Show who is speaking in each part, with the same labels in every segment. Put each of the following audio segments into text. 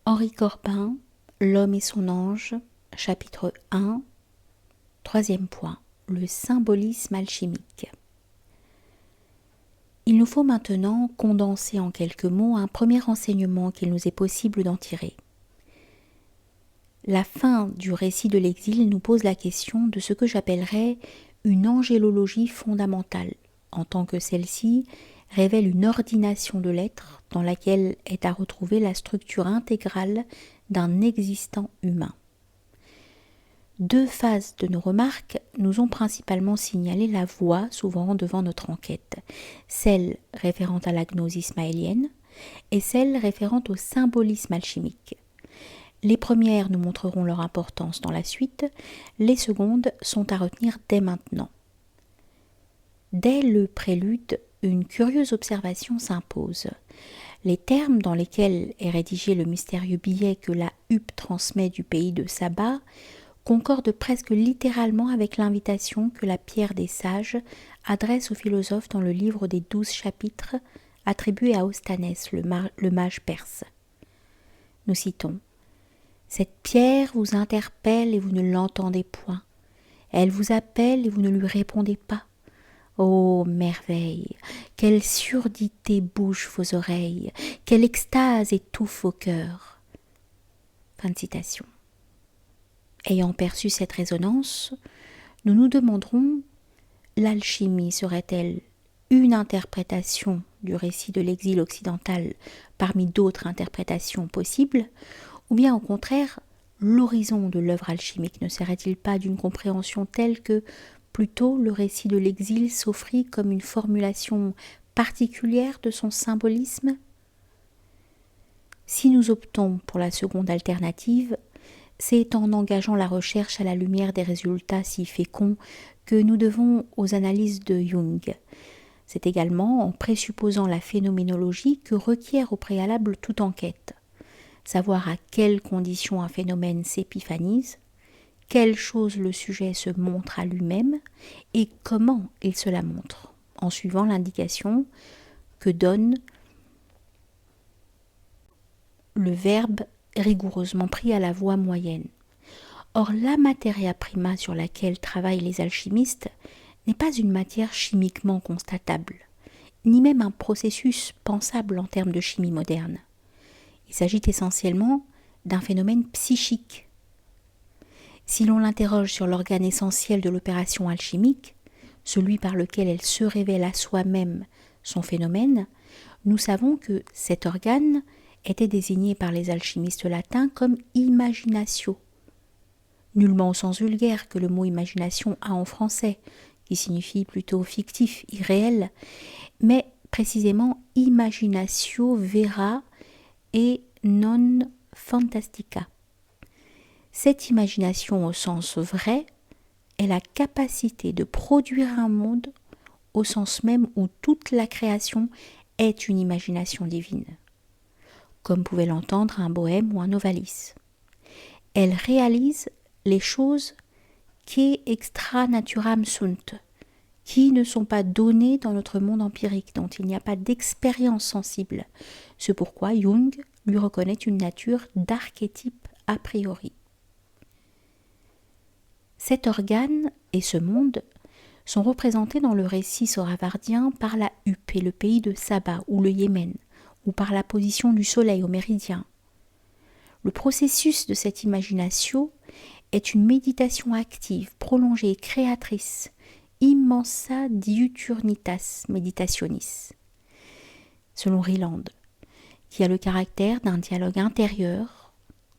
Speaker 1: Henri Corbin, L'homme et son ange, chapitre 1, troisième point, le symbolisme alchimique. Il nous faut maintenant condenser en quelques mots un premier enseignement qu'il nous est possible d'en tirer. La fin du récit de l'exil nous pose la question de ce que j'appellerais une angélologie fondamentale, en tant que celle-ci révèle une ordination de l'être dans laquelle est à retrouver la structure intégrale d'un existant humain. Deux phases de nos remarques nous ont principalement signalé la voie souvent devant notre enquête, celle référente à la gnose ismaélienne et celle référente au symbolisme alchimique. Les premières nous montreront leur importance dans la suite, les secondes sont à retenir dès maintenant. Dès le prélude, une curieuse observation s'impose. Les termes dans lesquels est rédigé le mystérieux billet que la huppe transmet du pays de Saba concordent presque littéralement avec l'invitation que la pierre des sages adresse au philosophe dans le livre des 12 chapitres attribué à Ostanès, le mage perse. Nous citons : « Cette pierre vous interpelle et vous ne l'entendez point. Elle vous appelle et vous ne lui répondez pas. Ô merveille, quelle surdité bouche vos oreilles, quelle extase étouffe vos cœurs. » Fin de citation. Ayant perçu cette résonance, nous nous demanderons, l'alchimie serait-elle une interprétation du récit de l'exil occidental parmi d'autres interprétations possibles, ou bien au contraire, l'horizon de l'œuvre alchimique ne serait-il pas d'une compréhension telle que plutôt le récit de l'exil s'offrit comme une formulation particulière de son symbolisme ? Si nous optons pour la seconde alternative, c'est en engageant la recherche à la lumière des résultats si féconds que nous devons aux analyses de Jung. C'est également en présupposant la phénoménologie que requiert au préalable toute enquête. Savoir à quelles conditions un phénomène s'épiphanise, quelle chose le sujet se montre à lui-même et comment il se la montre, en suivant l'indication que donne le verbe rigoureusement pris à la voix moyenne. Or, la materia prima sur laquelle travaillent les alchimistes n'est pas une matière chimiquement constatable, ni même un processus pensable en termes de chimie moderne. Il s'agit essentiellement d'un phénomène psychique. Si l'on l'interroge sur l'organe essentiel de l'opération alchimique, celui par lequel elle se révèle à soi-même son phénomène, nous savons que cet organe était désigné par les alchimistes latins comme imaginatio, nullement au sens vulgaire que le mot imagination a en français, qui signifie plutôt fictif, irréel, mais précisément imaginatio vera et non fantastica. Cette imagination au sens vrai est la capacité de produire un monde au sens même où toute la création est une imagination divine, comme pouvait l'entendre un Bohème ou un Novalis. Elle réalise les choses qui extra naturam sunt, qui ne sont pas données dans notre monde empirique, dont il n'y a pas d'expérience sensible. C'est pourquoi Jung lui reconnaît une nature d'archétype a priori. Cet organe et ce monde sont représentés dans le récit soravardien par la huppe et le pays de Saba ou le Yémen, ou par la position du soleil au méridien. Le processus de cette imagination est une méditation active, prolongée et créatrice, immensa diuturnitas meditationis, selon Rieland, qui a le caractère d'un dialogue intérieur,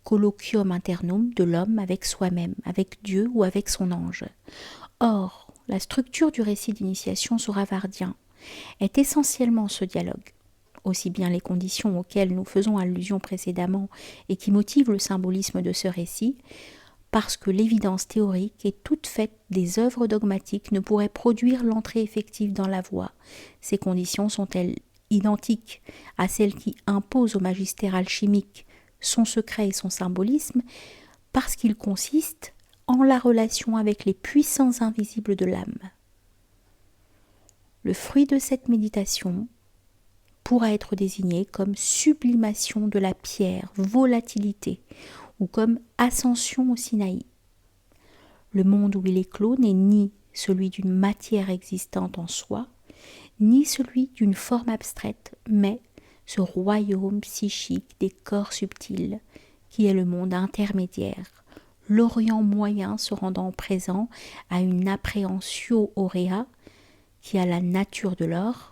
Speaker 1: colloquium internum de l'homme avec soi-même, avec Dieu ou avec son ange. Or, la structure du récit d'initiation soravardien est essentiellement ce dialogue, aussi bien les conditions auxquelles nous faisons allusion précédemment et qui motivent le symbolisme de ce récit, parce que l'évidence théorique est toute faite des œuvres dogmatiques ne pourrait produire l'entrée effective dans la voie. Ces conditions sont-elles identiques à celles qui imposent au magistère alchimique son secret et son symbolisme, parce qu'il consiste en la relation avec les puissances invisibles de l'âme. Le fruit de cette méditation pourra être désigné comme sublimation de la pierre, volatilité, ou comme ascension au Sinaï. Le monde où il éclot n'est ni celui d'une matière existante en soi, ni celui d'une forme abstraite, mais ce royaume psychique des corps subtils, qui est le monde intermédiaire, l'Orient moyen se rendant présent à une appréhensio aurea, qui a la nature de l'or.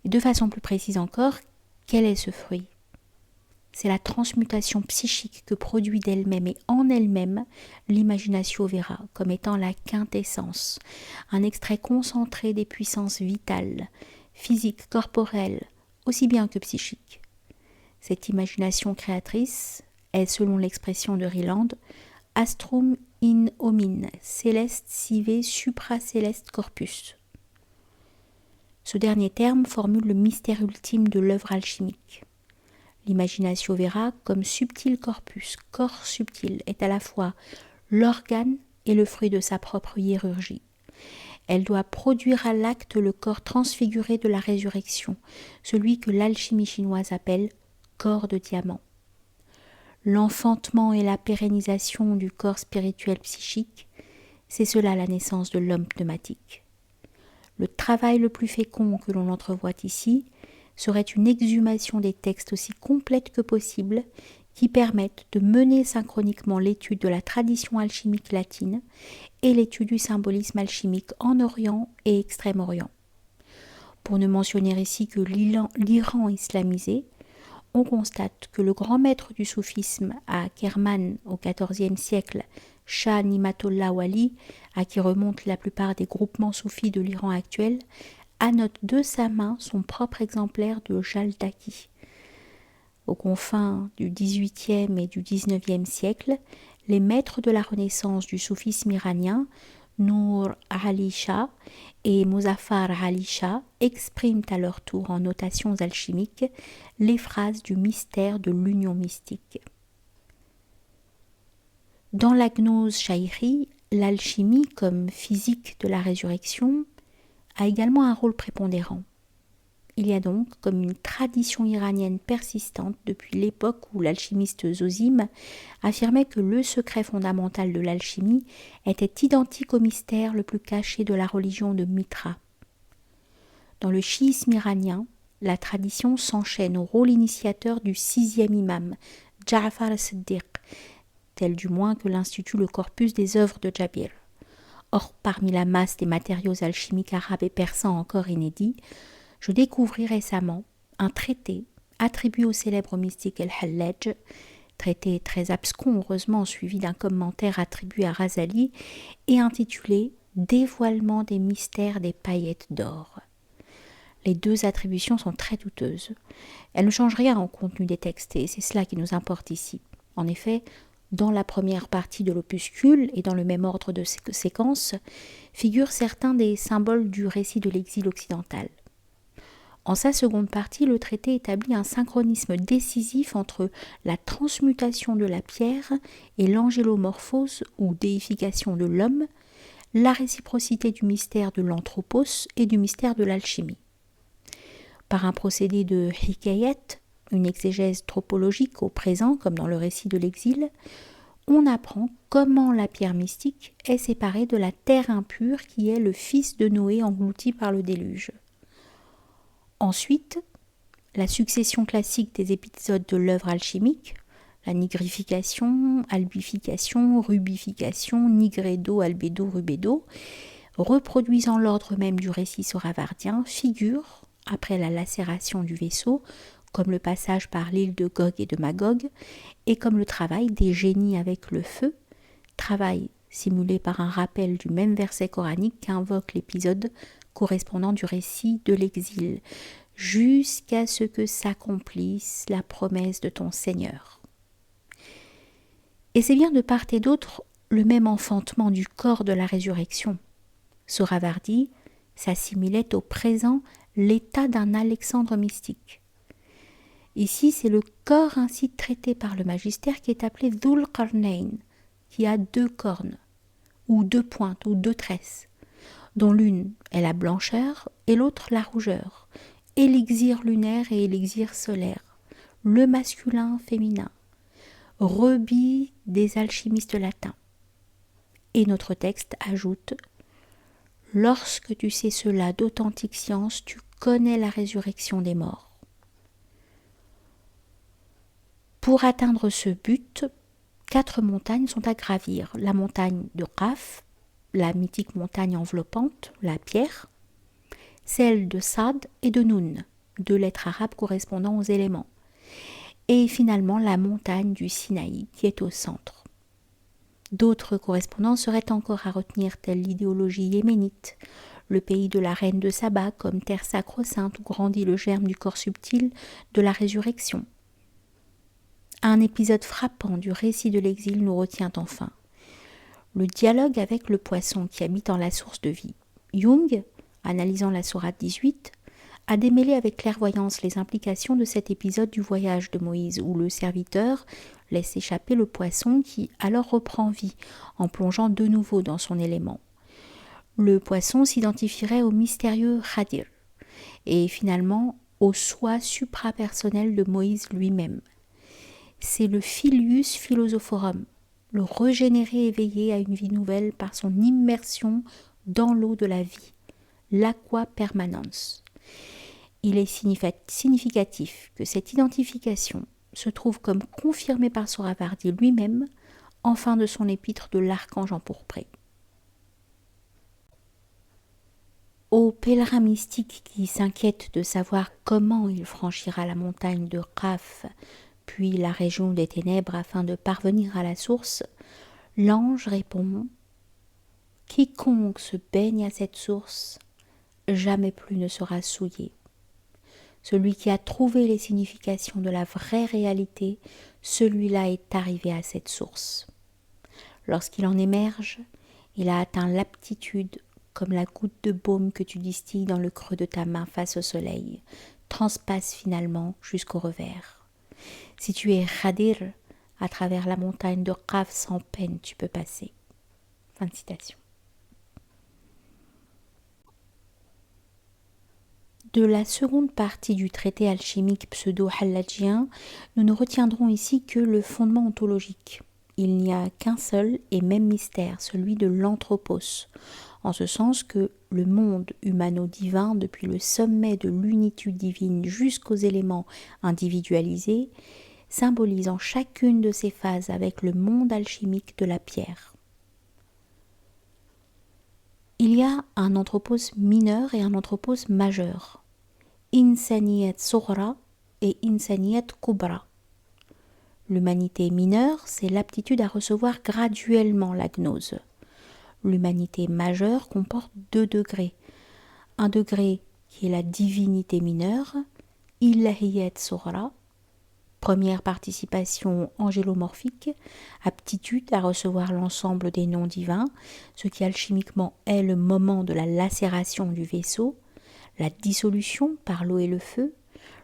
Speaker 1: De façon plus précise encore, quel est ce fruit ? C'est la transmutation psychique que produit d'elle-même et en elle-même l'imaginatio vera, comme étant la quintessence, un extrait concentré des puissances vitales, physiques, corporelles, aussi bien que psychiques. Cette imagination créatrice est, selon l'expression de Ryland, astrum in homine, celeste sive supra-celeste corpus. Ce dernier terme formule le mystère ultime de l'œuvre alchimique. L'imaginatio vera, comme subtil corpus, corps subtil, est à la fois l'organe et le fruit de sa propre hiérurgie. Elle doit produire à l'acte le corps transfiguré de la résurrection, celui que l'alchimie chinoise appelle corps de diamant. L'enfantement et la pérennisation du corps spirituel psychique, c'est cela la naissance de l'homme pneumatique. Le travail le plus fécond que l'on entrevoit ici serait une exhumation des textes aussi complète que possible qui permettent de mener synchroniquement l'étude de la tradition alchimique latine et l'étude du symbolisme alchimique en Orient et Extrême-Orient. Pour ne mentionner ici que l'Iran islamisé, on constate que le grand maître du soufisme à Kerman au XIVe siècle, Shah Ni'matollah Wali, à qui remontent la plupart des groupements soufis de l'Iran actuel, annote de sa main son propre exemplaire de Jaldaki. Aux confins du XVIIIe et du XIXe siècle, les maîtres de la renaissance du soufisme iranien, Nour Ali Shah et Mozaffar Ali Shah, expriment à leur tour en notations alchimiques les phrases du mystère de l'union mystique. Dans la gnose shaïri, l'alchimie, comme physique de la résurrection, a également un rôle prépondérant. Il y a donc comme une tradition iranienne persistante depuis l'époque où l'alchimiste Zosime affirmait que le secret fondamental de l'alchimie était identique au mystère le plus caché de la religion de Mitra. Dans le chiisme iranien, la tradition s'enchaîne au rôle initiateur du 6e imam, Ja'far as-Siddiq, tel du moins que l'institue le corpus des œuvres de Jabir. Or, parmi la masse des matériaux alchimiques arabes et persans encore inédits, je découvris récemment un traité attribué au célèbre mystique El-Hallaj, traité très abscon heureusement suivi d'un commentaire attribué à Razali et intitulé « Dévoilement des mystères des paillettes d'or ». Les deux attributions sont très douteuses. Elles ne changent rien au contenu des textes et c'est cela qui nous importe ici. En effet, dans la première partie de l'opuscule et dans le même ordre de séquence, figurent certains des symboles du récit de l'exil occidental. En sa seconde partie, le traité établit un synchronisme décisif entre la transmutation de la pierre et l'angélomorphose ou déification de l'homme, la réciprocité du mystère de l'anthropos et du mystère de l'alchimie. Par un procédé de hikayet, une exégèse tropologique au présent comme dans le récit de l'exil, on apprend comment la pierre mystique est séparée de la terre impure qui est le fils de Noé englouti par le déluge. Ensuite, la succession classique des épisodes de l'œuvre alchimique, la nigrification, albification, rubification, nigredo, albédo, rubédo, reproduisant l'ordre même du récit sauravardien, figure, après la lacération du vaisseau, comme le passage par l'île de Gog et de Magog, et comme le travail des génies avec le feu, travail simulé par un rappel du même verset coranique qu'invoque l'épisode correspondant du récit de l'exil, jusqu'à ce que s'accomplisse la promesse de ton Seigneur. Et c'est bien de part et d'autre le même enfantement du corps de la résurrection. Sohravardi s'assimilait au présent l'état d'un Alexandre mystique. Ici, c'est le corps ainsi traité par le magistère qui est appelé Dhul Qarnayn, qui a 2 cornes, ou 2 pointes, ou 2 tresses, dont l'une est la blancheur et l'autre la rougeur, élixir lunaire et élixir solaire, le masculin, féminin, rebis des alchimistes latins. Et notre texte ajoute « Lorsque tu sais cela d'authentique science, tu connais la résurrection des morts. » Pour atteindre ce but, 4 montagnes sont à gravir. La montagne de Qaf, la mythique montagne enveloppante, la pierre, celle de Sad et de Nun, 2 lettres arabes correspondant aux éléments, et finalement la montagne du Sinaï qui est au centre. D'autres correspondants seraient encore à retenir, telle l'idéologie yéménite, le pays de la reine de Saba comme terre sacro-sainte où grandit le germe du corps subtil de la résurrection. Un épisode frappant du récit de l'exil nous retient enfin. Le dialogue avec le poisson qui habite en la source de vie. Jung, analysant la sourate 18, a démêlé avec clairvoyance les implications de cet épisode du voyage de Moïse où le serviteur laisse échapper le poisson qui alors reprend vie en plongeant de nouveau dans son élément. Le poisson s'identifierait au mystérieux Khadir et finalement au soi suprapersonnel de Moïse lui-même. C'est le Filius Philosophorum, le régénéré éveillé à une vie nouvelle par son immersion dans l'eau de la vie, l'aqua permanens. Il est significatif que cette identification se trouve comme confirmée par Sohrawardi lui-même en fin de son épître de l'archange empourpré. Au pèlerin mystique qui s'inquiète de savoir comment il franchira la montagne de Qaf, puis la région des ténèbres afin de parvenir à la source, l'ange répond « Quiconque se baigne à cette source, jamais plus ne sera souillé. Celui qui a trouvé les significations de la vraie réalité, celui-là est arrivé à cette source. Lorsqu'il en émerge, il a atteint l'aptitude comme la goutte de baume que tu distilles dans le creux de ta main face au soleil, transpasse finalement jusqu'au revers. Si tu es Khadir, à travers la montagne de Qaf sans peine tu peux passer. » Fin de citation. De la seconde partie du traité alchimique pseudo-hallagien, nous ne retiendrons ici que le fondement ontologique. Il n'y a qu'un seul et même mystère, celui de l'anthropos, en ce sens que le monde humano-divin, depuis le sommet de l'unitude divine jusqu'aux éléments individualisés, symbolise en chacune de ces phases avec le monde alchimique de la pierre. Il y a un anthropos mineur et un anthropos majeur, Insaniyat Soghra et Insaniyat Kubra. L'humanité mineure, c'est l'aptitude à recevoir graduellement la gnose. L'humanité majeure comporte 2 degrés. Un degré qui est la divinité mineure, Ilahiyat Soghra, première participation angélomorphique, aptitude à recevoir l'ensemble des noms divins, ce qui alchimiquement est le moment de la lacération du vaisseau, la dissolution par l'eau et le feu,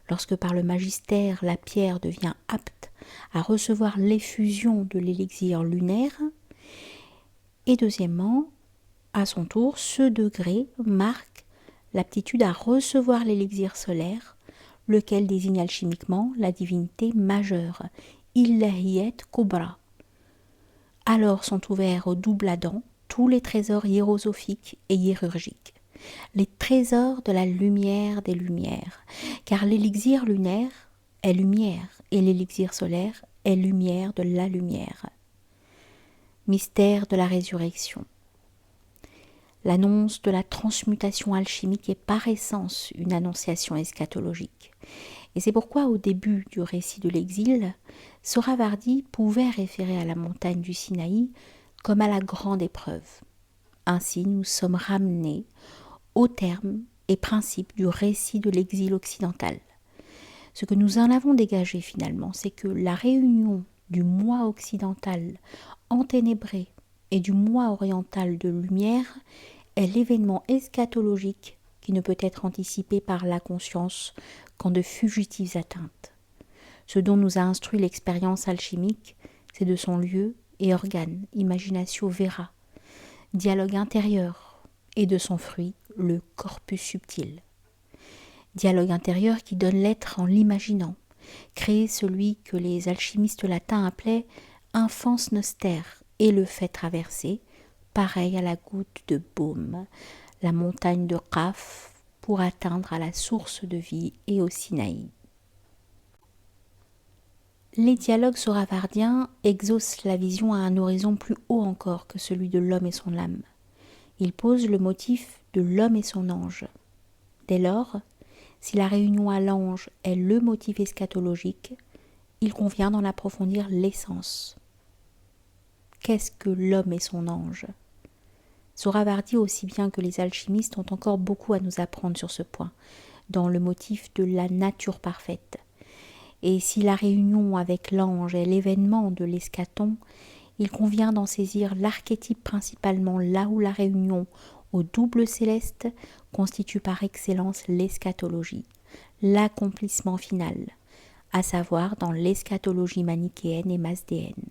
Speaker 1: lorsque par le magistère la pierre devient apte à recevoir l'effusion de l'élixir lunaire, et deuxièmement, à son tour, ce degré marque l'aptitude à recevoir l'élixir solaire, lequel désigne alchimiquement la divinité majeure, Illahiyat Kubra. Alors sont ouverts au double Adam tous les trésors hiérosophiques et hiérurgiques, les trésors de la lumière des lumières, car l'élixir lunaire est lumière et l'élixir solaire est lumière de la lumière. Mystère de la résurrection. L'annonce de la transmutation alchimique est par essence une annonciation eschatologique. Et c'est pourquoi au début du récit de l'exil, Sohrawardi pouvait référer à la montagne du Sinaï comme à la grande épreuve. Ainsi nous sommes ramenés au terme et principe du récit de l'exil occidental. Ce que nous en avons dégagé finalement, c'est que la réunion du moi occidental enténébré et du moi oriental de lumière est l'événement eschatologique qui ne peut être anticipé par la conscience qu'en de fugitives atteintes. Ce dont nous a instruit l'expérience alchimique, c'est de son lieu et organe, imaginatio vera, dialogue intérieur, et de son fruit, le corpus subtil. Dialogue intérieur qui donne l'être en l'imaginant. Créer celui que les alchimistes latins appelaient infans noster et le fait traverser, pareil à la goutte de baume, la montagne de Qaf pour atteindre à la source de vie et au Sinaï. Les dialogues soravardiens exaucent la vision à un horizon plus haut encore que celui de l'homme et son âme. Ils posent le motif de l'homme et son ange. Dès lors, si la réunion à l'ange est le motif eschatologique, il convient d'en approfondir l'essence. Qu'est-ce que l'homme et son ange ? Soravardi, aussi bien que les alchimistes, ont encore beaucoup à nous apprendre sur ce point, dans le motif de la nature parfaite. Et si la réunion avec l'ange est l'événement de l'eschaton, il convient d'en saisir l'archétype principalement là où la réunion au double céleste constitue par excellence l'eschatologie, l'accomplissement final, à savoir dans l'eschatologie manichéenne et masdéenne.